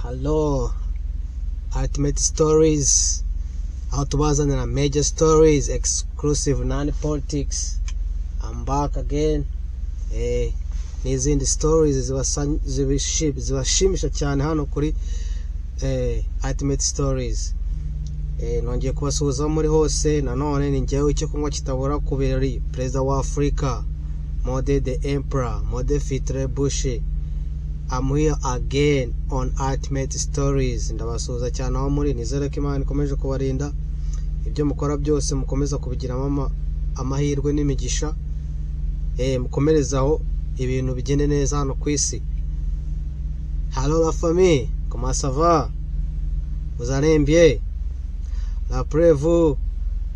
Hello, Ultimate Stories. How to bazana major stories, exclusive non-politics. I'm back again. N'izindi stories zibashimisha cyane hano kuri Ultimate Stories. Nongeye kubasuhuza muri hose. Nanone ni njyewe icyo kunywa kitabura ku birori. Perezida wa Afrika, Mode the Emperor, Mode Fitre Bushi. I'm here again on Ultimate Stories. Ndabasuhuza cyane aho muri, nizere ko Imana ikomeje kubarinda, ibyo mukora byose mukomeza kubigira amahirwe n'imigisha, mukomerezaho ibintu bigende neza hano ku isi. Hello la famille, comment ça va? Vous allez bien? Rappelez-vous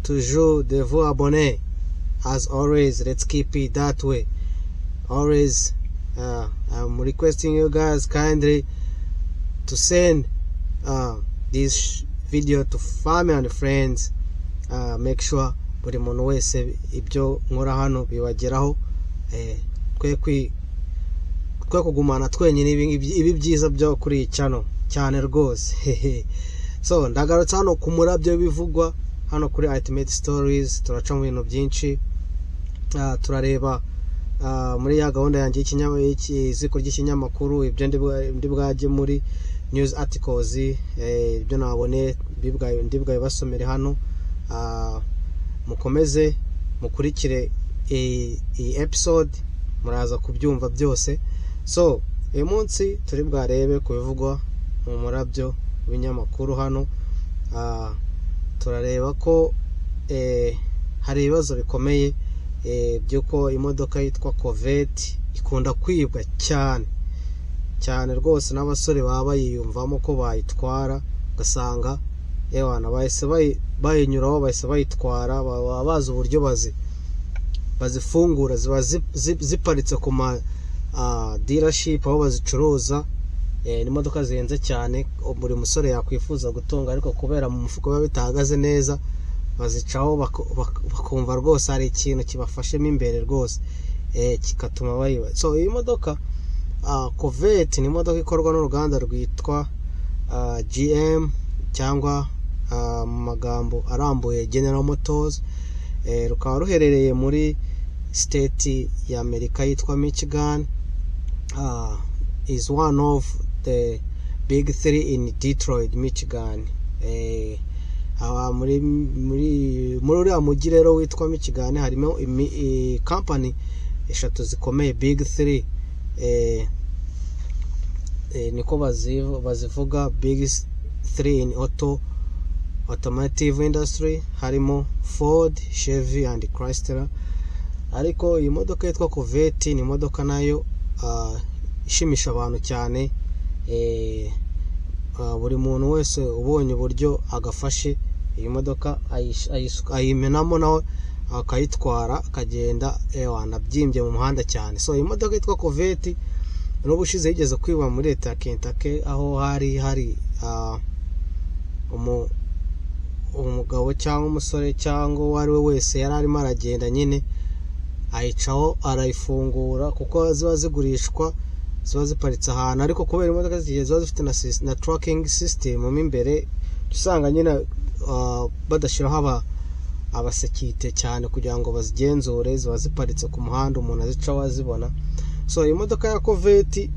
toujours de vous abonner. As always, let's keep it that way. Always I'm requesting you guys kindly to send this video to family and friends. Make sure buri muntu wese ibyo nkora hano bibageraho, twe kugumana twenyine ibi byiza byo kuri channel cyane rwose. So ndagarutse hano ku murabyo bivugwa hano kuri Ultimate Stories. Turaca mu bintu byinshi, turareba muri ya gahunda yanjye y'iziko ry'ikinyamakuru, ibyo ndi bwaje muri news articles, ibyo nabone ndibwaye basomere hano. Mukomeze mukurikire iyi episode, muraza kubyumva byose. So uyu munsi turi bwarebe kubivugwa mu murabyo w'ibinyamakuru hano. Turareba ko hari ibibazo bikomeye byuko imodoka yitwa Corvette ikunda kwibwa cyane rwose, n'abasore baba bayiyumvamo ko bayitwara, ugasanga ewana bahise bayinyuraho, bahise bayitwara, bazi uburyo bazifungura, ziba ziparitse ku ma dealership aho bazicuruza. N'imodoka zihenze cyane buri musore yakwifuza gutunga, ariko kubera mu mufuko biba bitahagaze neza, bazicaho bakumva rwose hari ikintu kibafashemo imbere rwose, kikatuma bayiba. So iyi modoka Corvette ni imodoka ikorwa n'uruganda rwitwa GM, cyangwa mu magambo arambuye General Motors. Rukaba ruherereye muri state ya Amerika yitwa Michigan. Is one of the big three in Detroit, Michigan. Muri uriya mujyi rero witwa Michigan harimo company eshatu zikomeye, big three, niko bazivuga, big three in automotive industry, harimo Ford, Chevy and Chrysler. Ariko iyi modoka yitwa Corvette ni modoka nayo ishimisha abantu cyane. Buri muntu wese ubonye uburyo agafashe iyi modoka ayimenamo nawe akayitwara, akagenda wanabyimbye mu muhanda cyane. So iyi modoka yitwa Corvette n'ubushize yigeze kwiba muri leta ya Kentucky, aho hari umugabo cyangwa umusore cyangwa uwo ari we wese yari arimo aragenda nyine, ayicaho arayifungura, kuko ziba zigurishwa, ziba ziparitse ahantu, ariko kubera imodoka ziba zifite na tracking system mo imbere, usanga nyine badashiraho abasekite cyane kugira ngo bazigenzure, ziba ziparitse ku muhanda, umuntu azicaho azibona. So iyi modoka ya Corvette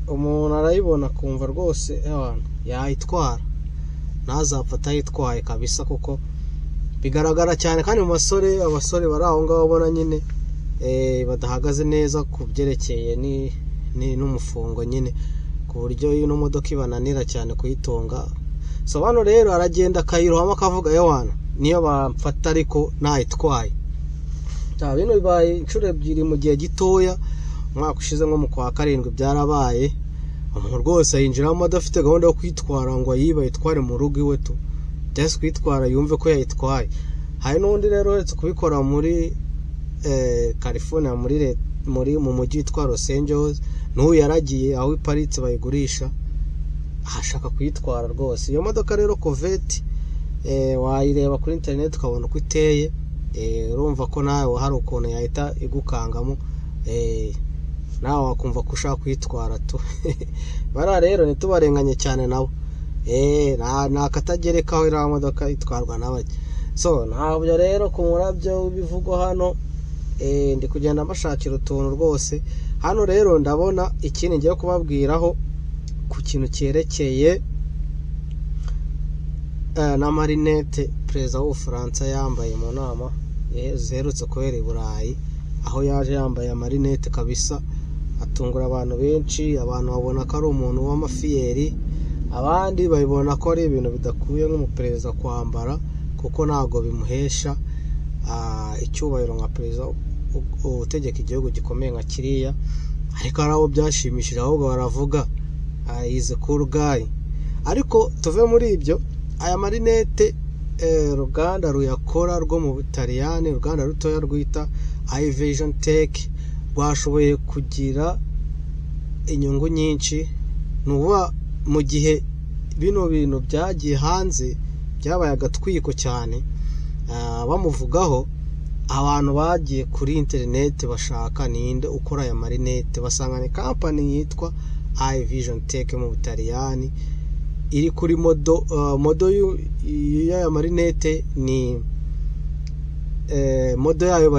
umuntu arayibona kumva rwose yayitwara, ntazapfata yitwaye kabisa, kuko bigaragara cyane. kandi mu abasore bari aho ngaho ubona nyine badahagaze neza ku byerekeye n'umufungo nyine, ku buryo ino modoka ibananira cyane kuyitunga. So bano rero aragenda akayirohamo, akavuga yawana niyo bamfata ariko ntayitwaye. Bino bibaye inshuro ebyiri mu gihe gitoya. Umwaka ushize nko mu kwa karindwi byarabaye, umuntu rwose yinjiramo adafite gahunda yo kwitwara ngo yitware mu rugo iwe tu, just kwitwara yumve ko yayitwaye. Hari n'undi rero uretse kubikora muri California, mu mujyi witwa Los Angeles, n'ubu yaragiye aho iparitse bayigurisha, ashaka kuyitwara rwose. Iyo modoka rero Corvette wayireba kuri internet ukabona uko iteye, urumva ko nawe hari ukuntu yahita igukangamo. nawe wakumva ko ushaka kwitwara tu bara rero ntitubarenganye cyane nabo nakatagerekaho iriya modoka itwarwa n'abajya. So ntabyo rero ku murabyo bivugwa hano, ndi kugenda mbashakira utuntu rwose hano. Rero ndabona ikindi ngiye kubabwiraho ku kintu cyerekeye na marinette perezida w'Ubufaransa yambaye mu nama ziherutse kubera i Burayi, aho yaje yambaye amarinette kabisa, atungura abantu benshi. Abantu babona ko ari umuntu w'amafiyeri, abandi babibona ko ari ibintu bidakuye nk'umuperezida kwambara, kuko ntabwo bimuhesha icyubahiro nka perezida utegeka igihugu gikomeye nka kiriya. Ariko hari abo byashimishije, ahubwo baravuga is a cool guy. Ariko tuve muri ibyo, aya marinette uruganda ruyakora rwo mu Butaliyani, uruganda rutoya rwita iVision Tech, rwashoboye kugira inyungu nyinshi. Nuba mu gihe bino bintu byagiye hanze byabaye agatwiko cyane, bamuvugaho, abantu bagiye kuri internet bashaka ninde ukora aya marinette, basanga ni company yitwa iVision Tech mu Butaliyani, iri kuri modo y'aya marinette ni modo yayo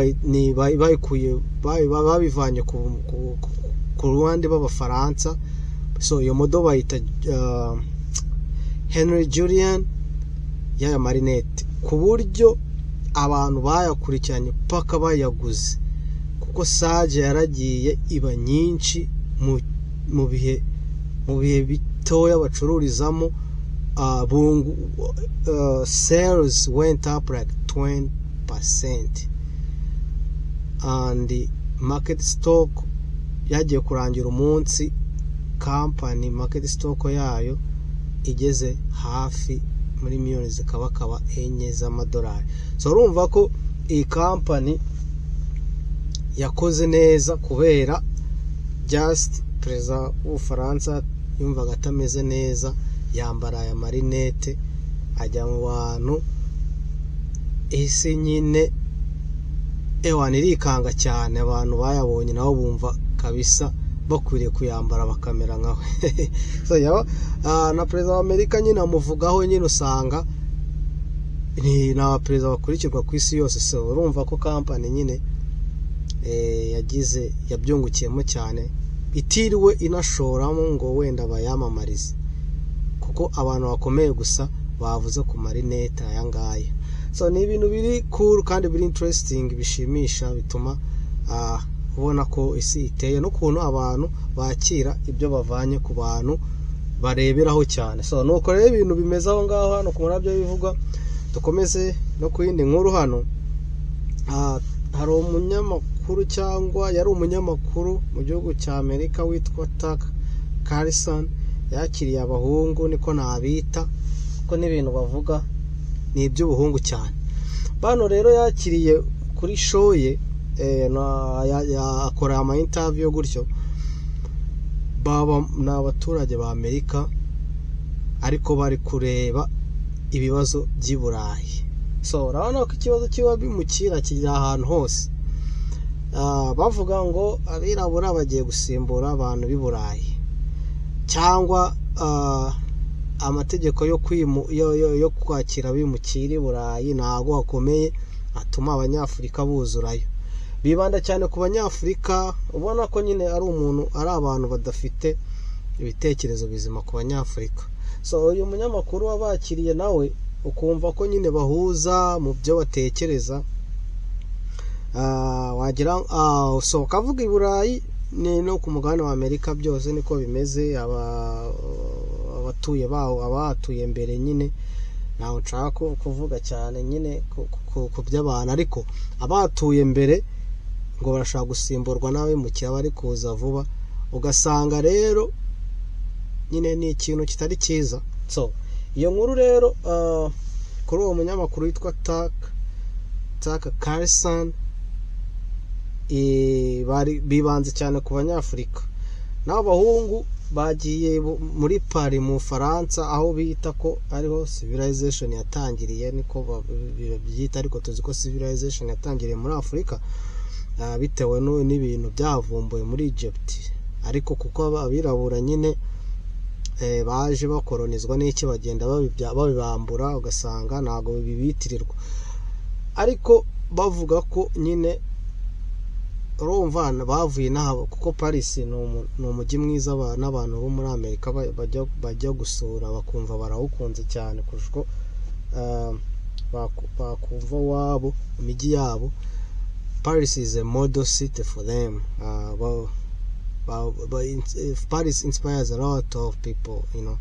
babivanye ku ruhande b'Abafaransa. So iyo modo bayita Henry Julian y'aya marinette, ku buryo abantu bayakurikiranye paka bayaguze, kuko sage yaragiye iba nyinshi mu bihe bitoya bacururizamo. Sales went up like 20%, and market stock yagiye kurangira umunsi company market stock yayo igeze hafi muri miliyoni zikabakaba 4 z'amadolari. So urumva ko iyi company yakoze neza, kubera just perezida w'Ubufaransa yumvaga atameze neza, yambara aya marinette ajya mu bantu, ese nyine irikanga cyane. Abantu bayabonye nabo bumva kabisa bakwiriye kuyambara bakamera nkawe. So na perezida wa Amerika nyine amuvugaho, nyine usanga ni abaperezida bakurikirwa ku isi yose. So urumva ko company nyine yabyungukiyemo cyane, itiriwe inashoramo ngo wenda bayamamarize, kuko abantu bakomeye gusa bavuze ku marinette aya ngaya. So ni ibintu biri cool kandi biri interesting, bishimisha, bituma ubona ko isi iteye, n'ukuntu abantu bakira ibyo bavanye ku bantu bareberaho cyane. So nuko rero ibintu bimeze aho ngaho hano ku murabyo bivugwa. Dukomeze no ku yindi nkuru hano. Hari umunyamakuru, cyangwa yari umunyamakuru mu gihugu cya Amerika witwa Tucker Carlson, yakiriye abahungu, niko nabita, kuko n'ibintu bavuga ni iby'ubuhungu cyane. Bano rero yakiriye kuri show ye, akora ama interview gutyo. Baba n'abaturage ba Amerika, ariko bari kureba ibibazo by'i Burayi. So urabona ko ikibazo kiba bimukira kijya ahantu hose. Bavuga ngo abirabura bagiye gusimbura abantu b'i Burayi, cyangwa amategeko yo kwakira bimukira i Burayi ntago akomeye, atuma abanyafurika buzurayo. Bibanda cyane ku banyafurika, ubona ko nyine ari abantu badafite ibitekerezo bizima ku banyafurika. So uyu munyamakuru wabakiriye nawe ukumva ko nyine bahuza mu byo batekereza. Wagira so kavuga i Burayi ni no ku mugabane wa Amerika byose niko bimeze. Abatuye baho, abatuye mbere nyine naho nshaka kuvuga cyane nyine ku by'abantu, ariko abatuye mbere ngo barashaka gusimburwa nawe mu cyaba ari kuza vuba, ugasanga rero nyine ni ikintu kitari cyiza. So iyo nkuru rero kuri uwo munyamakuru witwa Tucker Carlson, bibanze cyane ku banyafurika. Naho abahungu bagiye muri Paris mu Faransa, aho bita ko ariho civilization yatangiriye, niko byita, ariko tuzi ko civilization yatangiriye muri Afurika. bitewe n'ibintu byavumbuwe muri Egypt, ariko kuko abirabura nyine baje bakolonizwa n'iki bagenda babibambura ugasanga ntago bibitirirwa, ariko bavuga ko nyine urumva bavuye naho kuko Paris ni umujyi mwiza n'abantu bo muri Amerika bajya gusura bakumva barawukunze cyane kurusha bakumva wabo imijyi yabo. Paris is a model city for them. Paris inspires a lot of people, you know,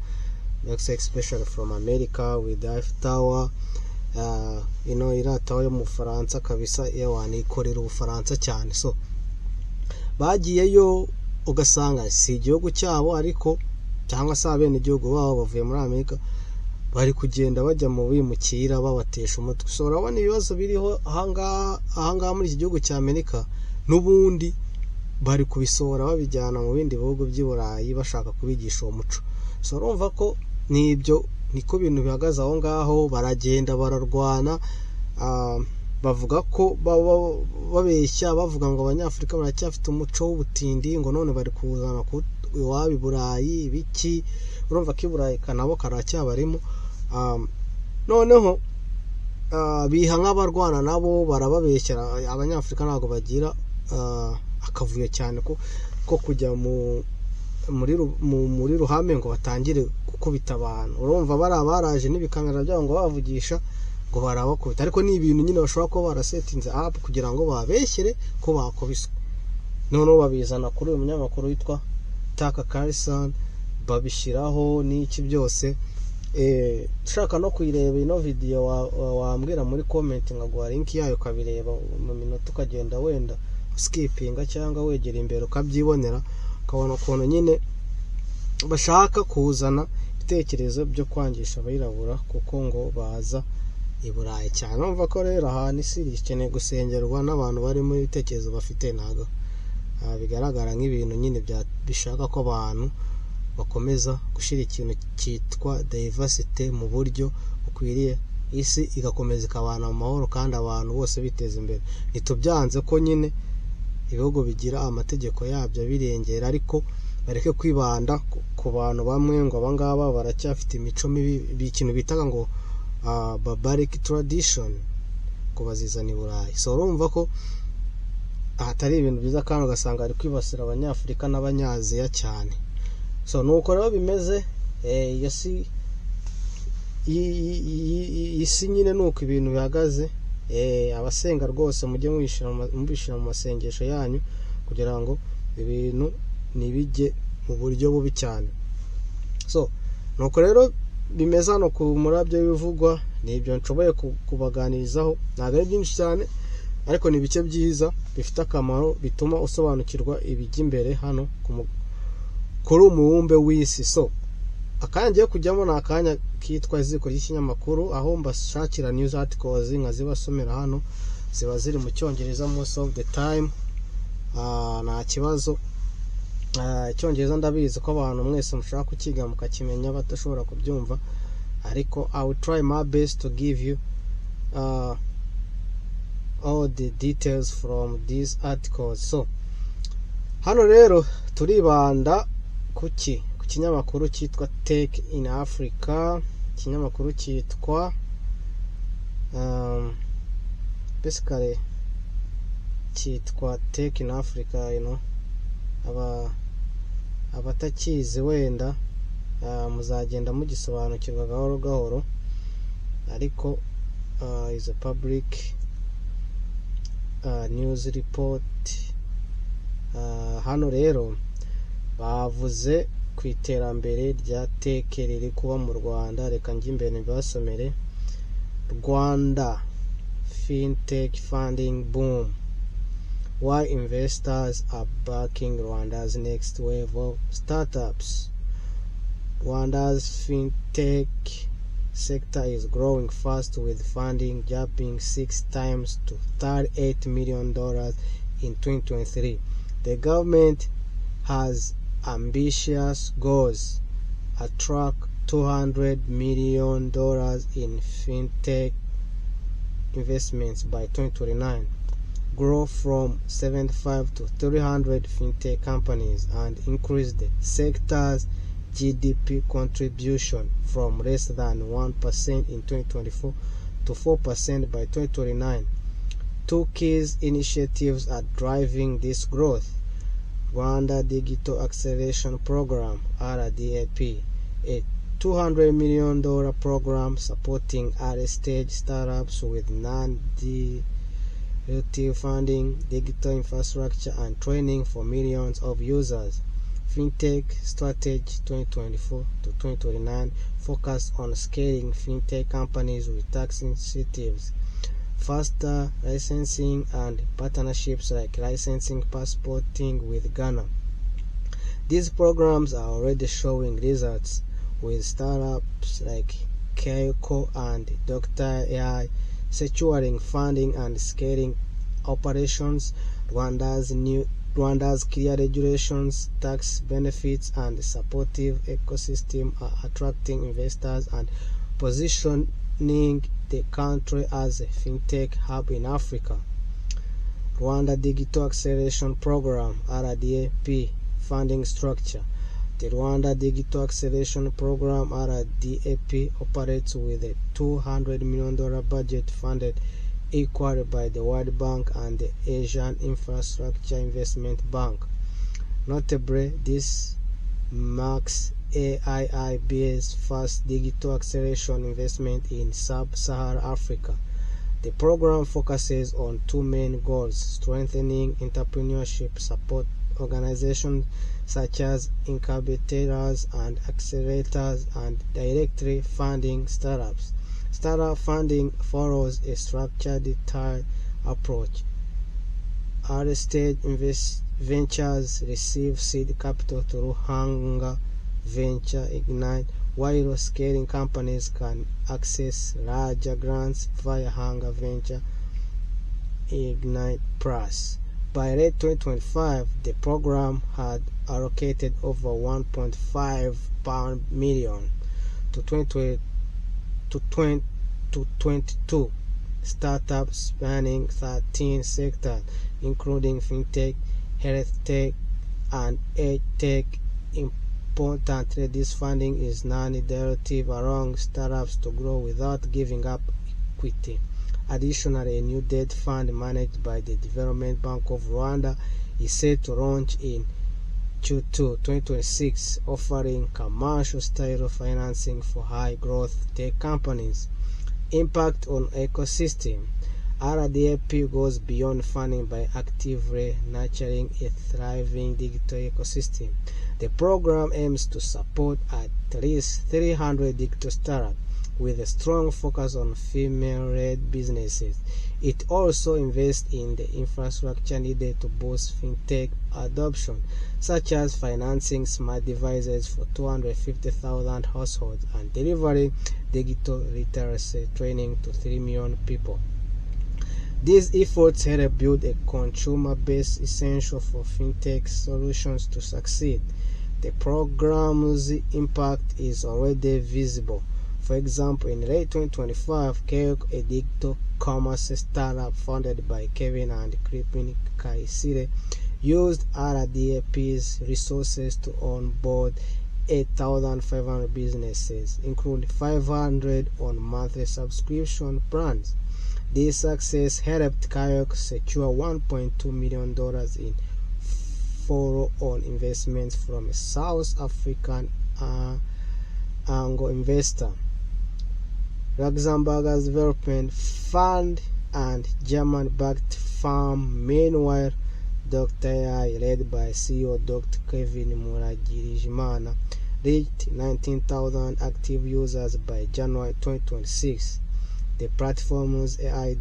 especially from America with the Eiffel Tower. You know, iriya tawa yo mu Bufaransa kabisa ikorera Ubufaransa cyane. So bagiyeyo ugasanga si igihugu cyabo, ariko cyangwa se abene igihugu babo bavuye muri Amerika bari kugenda bajya mu bimukira babatesha umutwe. So urabona ibibazo biriho ahangaha muri iki gihugu cya Amerika, n'ubundi bari kubisohora babijyana mu bindi bihugu by'i Burayi bashaka kubigisha uwo muco. So urumva ko niko ibintu bihagaze aho ngaho. Baragenda bararwana, bavuga ko babeshya bavuga ngo Abanyafurika baracyafite umuco w'ubutindi, ngo none bari kuzana iwabo i Burayi ibiki. Urumva ko i Burayi kanabo karacyabarimo. Noneho biha nk'abarwana nabo, barababeshyera. Abanyafurika ntabwo bagira akavuyo cyane ko kujya muri ruhame ngo batangire gukubita abantu. Urumva baraje n'ibikamera byabo ngo bavugisha ngo barabakubita, ariko ni ibintu nyine bashobora kuba barasetinze app kugira ngo babeshyere ko bakubiswe. Noneho babizana kuri uyu munyamakuru witwa Tucker Carlson, babishyiraho n'iki byose. Ushaka no kuyireba ino video wambwira muri comment ngaguha link yayo ukabireba mu minota, ukagenda wenda skipinga cyangwa wegera imbere ukabyibonera, ukabona ukuntu nyine bashaka kuzana ibitekerezo byo kwangisha abirabura kuko ngo baza i Burayi cyane. Urumva ko rero ahantu isi ikeneye gusengerwa n'abantu bari muri ibitekerezo bafite, ntago bigaragara nk'ibintu nyine bishaka ko abantu bakomeza gushyira ikintu cyitwa diversity mu buryo bukwiriye, isi igakomeza ikabana mu mahoro kandi abantu bose biteza imbere. Ntitubyanze ko nyine ibihugu bigira amategeko yabyo birengera, ariko bareke kwibanda ku bantu bamwe ngo abangaba baracyafite imico mibi, ikintu bitaga ngo barbaric tradition, ngo bazizana i Burayi. So urumva ko ahatari ibintu byiza, kandi ugasanga ari kwibasira Abanyafurika n'Abanyaziya cyane. So nuko rero bimeze. Isi nyine nuko ibintu bihagaze. Abasenga rwose mujye mubishira mu masengesho yanyu kugira ngo ibintu nibijye mu buryo bubi cyane. So nuko rero bimeze hano ku murabyo bivugwa, nibyo nshoboye kubaganirizaho. Ntabwo ari byinshi cyane, ariko ni bike byiza bifite akamaro, bituma usobanukirwa ibijya imbere hano kuri umubumbe w'isi. So akanya ngiye kujyamo ni akanya kitwa iziko ry'ikinyamakuru, aho mbashakira news articles nkazibasomera hano. Ziba ziri mu Cyongereza most of the time. Nta kibazo. Icyongereza ndabizi ko abantu mwese mushaka kukiga mukakimenya batashobora kubyumva, ariko I will try my best to give you all the details from these articles. So hano rero turibanda ku kinyamakuru cyitwa Tech in Africa. Ikinyamakuru cyitwa basically cyitwa Tech in Africa, you know. Abatakizi wenda muzagenda mugisobanukirwa gahoro gahoro, ariko is a public news report. Hano rero bavuze ku iterambere rya tech riri kuba mu Rwanda. Reka njye imbere mbasomere. Rwanda fintech funding boom, why investors are backing Rwanda's next wave of startups. Rwanda's fintech sector is growing fast, with funding jumping 6 times to $38 million in 2023. The government has ambitious goals, attract $200 million in fintech investments by 2029. grow from 75 to 300 fintech companies and increase the sector's GDP contribution from less than 1% in 2024 to 4% by 2029. Two key initiatives are driving this growth. Rwanda Digital Acceleration Program (RDAP), a $200 million program supporting early-stage startups with non-dilutive funding, digital infrastructure, and training for millions of users. Fintech Strategy 2024 to 2029 focused on scaling fintech companies with tax incentives, faster licensing, and partnerships like licensing passporting with Ghana. These programs are already showing results, with startups like Kyoko and Dr. AI securing funding and scaling operations. Rwanda's clear regulations, tax benefits, and supportive ecosystem are attracting investors and positioning the country as a fintech hub in Africa. Rwanda Digital Acceleration Program (RDAP) funding structure. The Rwanda Digital Acceleration Program (RDAP) operates with a $200 million budget funded equally by the World Bank and the Asian Infrastructure Investment Bank. Notably, this marks AIIB's first digital acceleration investment in sub-Saharan Africa. The program focuses on two main goals: strengthening entrepreneurship, support organizations such as incubators and accelerators, and directly funding startups. Startup funding follows a structured tiered approach. Early-stage ventures receive seed capital through Hunger Venture Ignite, while scaling companies can access larger grants via Hunger Venture Ignite Plus. By late 2025, the program had allocated over £1.5 million to 22 startups spanning 13 sectors, including fintech, health tech, and ed tech. Importantly, this funding is non-dilutive, allowing startups to grow without giving up equity. Additionally, a new debt fund managed by the Development Bank of Rwanda is set to launch in Q2 2026, offering commercial-style financing for high-growth tech companies. Impact on ecosystem. RDAP goes beyond funding by actively nurturing a thriving digital ecosystem. The program aims to support at least 300 digital startups, with a strong focus on female-led businesses. It also invests in the infrastructure needed to boost fintech adoption, such as financing smart devices for 250,000 households and delivering digital literacy training to 3 million people. These efforts help build a consumer base essential for fintech solutions to succeed. The program's impact is already visible. For example, in late 2025, Kyoko, a digital commerce startup founded by Kevin and Kripin Kaisire, used RDAP's resources to onboard 8,500 businesses, including 500 on monthly subscription plans. This success helped Kyoko secure $1.2 million in follow-on investments from a South African angel investor, Luxembourg's Development Fund, and German-backed firm. Meanwhile, Dr. AI, led by CEO Dr. Kevin Muragirijimana, reached 19,000 active users by January 2026. The platform's AI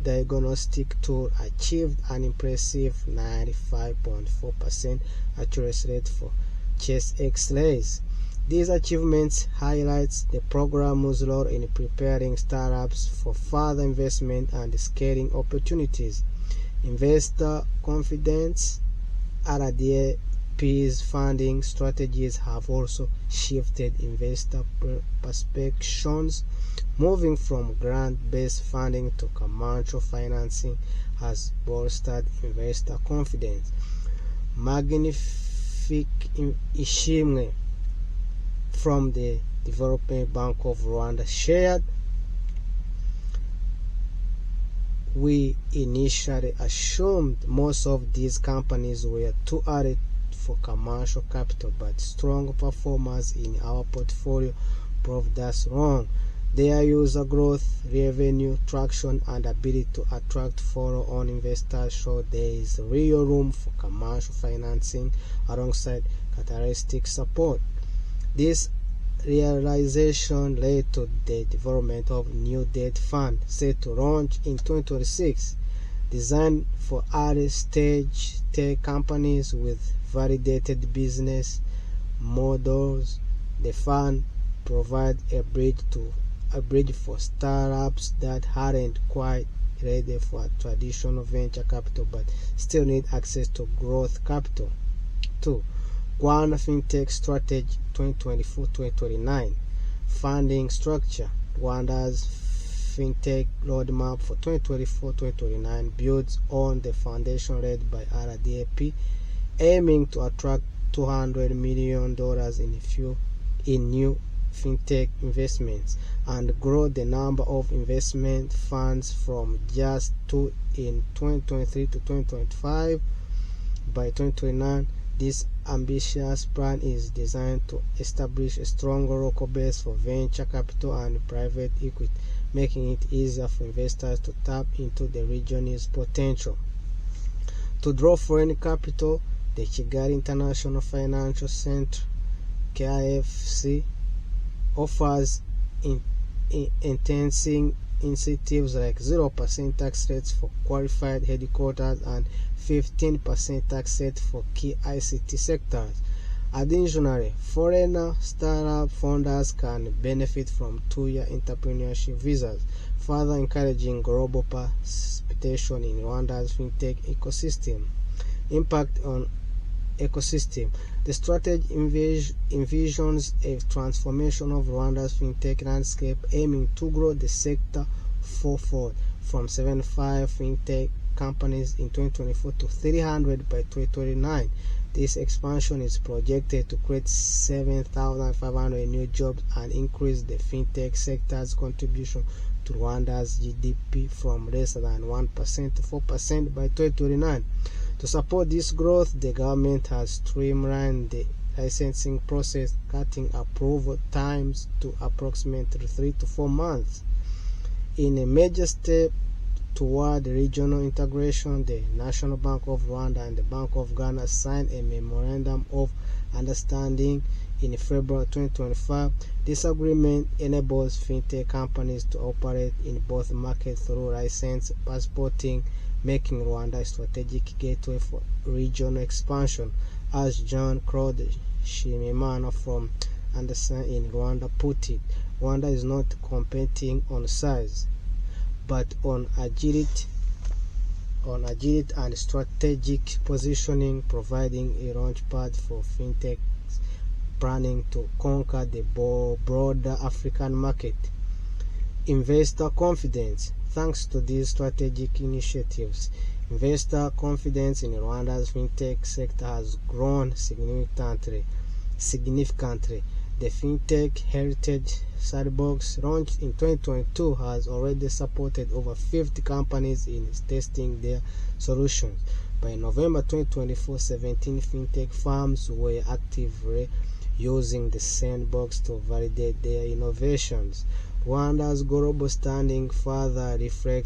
diagnostic tool achieved an impressive 95.4% accuracy rate for chest X-rays. These achievements highlight the program's role in preparing startups for further investment and scaling opportunities. Investor confidence. RDAP RDP's funding strategies have also shifted investor perceptions. Moving from grant-based funding to commercial financing has bolstered investor confidence. Magnifique Ishimwe from the Development Bank of Rwanda shared, "We initially assumed most of these companies were too early for commercial capital, but strong performance in our portfolio proved us wrong. Their user growth, revenue traction, and ability to attract follow-on investors show there is real room for commercial financing alongside catalytic support." This realization led to the development of new debt fund set to launch in 2026. Designed for early-stage tech companies with validated business models, the fund provides a bridge for startups that aren't quite ready for traditional venture capital but still need access to growth capital. 2. Rwanda FinTech Strategy 2024-2029 Funding Structure. Rwanda's FinTech Roadmap for 2024-2029 builds on the foundation laid by RDP, aiming to attract $200 million in new FinTech investments and grow the number of investment funds from just 2 in 2023 to 2025. By 2029, this ambitious plan is designed to establish a stronger local base for venture capital and private equity, making it easier for investors to tap into the region's potential. To draw foreign capital, the Kigali International Financial Center (KIFC) offers enticing incentives like 0% tax rates for qualified headquarters and 15% tax rate for key ICT sectors. Additionally, foreign startup founders can benefit from 2-year entrepreneurship visas, further encouraging global participation in Rwanda's fintech ecosystem. Impact on ecosystem. The strategy envisions a transformation of Rwanda's fintech landscape, aiming to grow the sector fourfold, from 75 fintech companies in 2024 to 300 by 2029. This expansion is projected to create 7,500 new jobs and increase the fintech sector's contribution to Rwanda's GDP from less than 1% to 4% by 2029. To support this growth, the government has streamlined the licensing process, cutting approval times to approximately 3 to 4 months. In a major step toward regional integration, the National Bank of Rwanda and the Bank of Ghana signed a memorandum of understanding in February 2025. This agreement enables fintech companies to operate in both markets through license passporting, making Rwanda a strategic gateway for regional expansion. As Jean-Claude Shimimana from Anderson in Rwanda put it, Rwanda is not competing on size, but on agility and strategic positioning, providing a launchpad for fintech planning to conquer the broader African market. Investor confidence. Thanks to these strategic initiatives, investor confidence in Rwanda's fintech sector has grown significantly. The fintech heritage sandbox, launched in 2022, has already supported over 50 companies in testing their solutions. By November 2024, 17 fintech firms were actively using the sandbox to validate their innovations. Rwanda's global standing further reflects